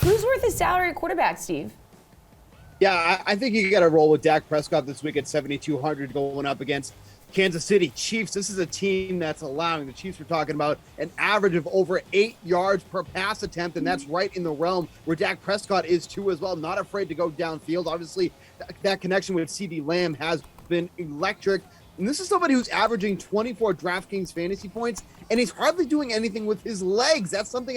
Who's worth his salary at quarterback, Steve? Yeah, I think you got to roll with Dak Prescott this week at 7,200 going up against Kansas City Chiefs. This is a team that's allowing, the Chiefs we're talking about, an average of over 8 yards per pass attempt, and that's right in the realm where Dak Prescott is too as well. Not afraid to go downfield. Obviously, that connection with CeeDee Lamb has been electric. And this is somebody who's averaging 24 DraftKings fantasy points, and he's hardly doing anything with his legs. That's something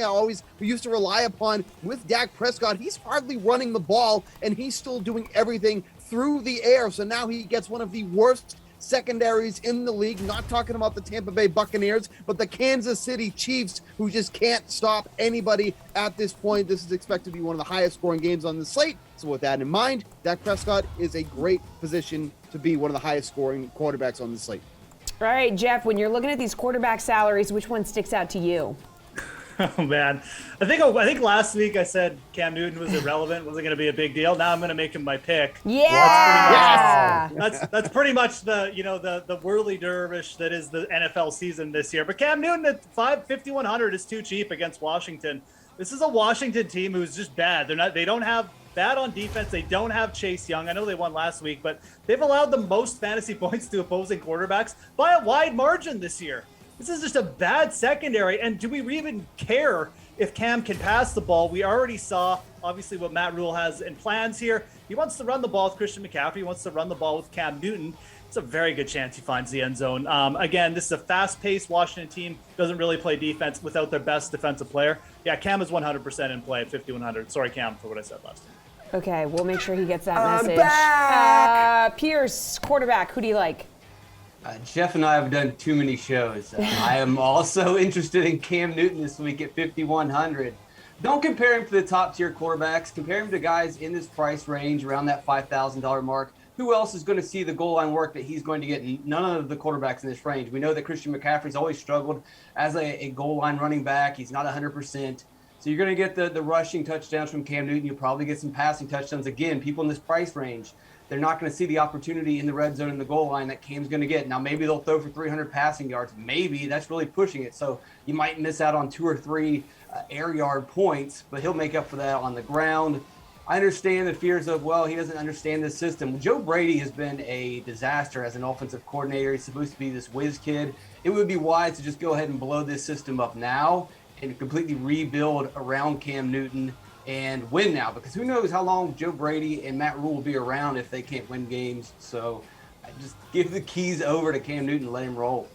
we used to rely upon with Dak Prescott. He's hardly running the ball, and he's still doing everything through the air. So now he gets one of the worst secondaries in the league. Not talking about the Tampa Bay Buccaneers, but the Kansas City Chiefs, who just can't stop anybody at this point. This is expected to be one of the highest scoring games on the slate. So with that in mind, Dak Prescott is a great position to be one of the highest scoring quarterbacks on the slate. All right, Jeff, when you're looking at these quarterback salaries, which one sticks out to you? Oh, man. I think last week I said Cam Newton was irrelevant, wasn't going to be a big deal. Now I'm going to make him my pick. Yeah. That's pretty much the whirly dervish that is the NFL season this year. But Cam Newton at 5,100 is too cheap against Washington. This is a Washington team who's just bad. They don't have bad on defense. They don't have Chase Young. I know they won last week, but they've allowed the most fantasy points to opposing quarterbacks by a wide margin this year. This is just a bad secondary. And do we even care if Cam can pass the ball? We already saw, obviously, what Matt Rule has in plans here. He wants to run the ball with Christian McCaffrey. He wants to run the ball with Cam Newton. It's a very good chance he finds the end zone. Again, this is a fast-paced Washington team. Doesn't really play defense without their best defensive player. Yeah, Cam is 100% in play at 5,100. Sorry, Cam, for what I said last time. Okay, we'll make sure he gets that I'm message. back! Pearce, quarterback, who do you like? Jeff and I have done too many shows. I am also interested in Cam Newton this week at 5,100. Don't compare him to the top tier quarterbacks. Compare him to guys in this price range around that $5,000 mark. Who else is going to see the goal line work that he's going to get? None of the quarterbacks in this range. We know that Christian McCaffrey's always struggled as a goal line running back. He's not 100%. So you're going to get the rushing touchdowns from Cam Newton. You'll probably get some passing touchdowns. Again, people in this price range, they're not going to see the opportunity in the red zone and the goal line that Cam's going to get. Now, maybe they'll throw for 300 passing yards. Maybe. That's really pushing it. So you might miss out on 2 or 3 air yard points, but he'll make up for that on the ground. I understand the fears of, well, he doesn't understand this system. Joe Brady has been a disaster as an offensive coordinator. He's supposed to be this whiz kid. It would be wise to just go ahead and blow this system up now and completely rebuild around Cam Newton and win now, because who knows how long Joe Brady and Matt Rule will be around if they can't win games. So I just give the keys over to Cam Newton and let him roll.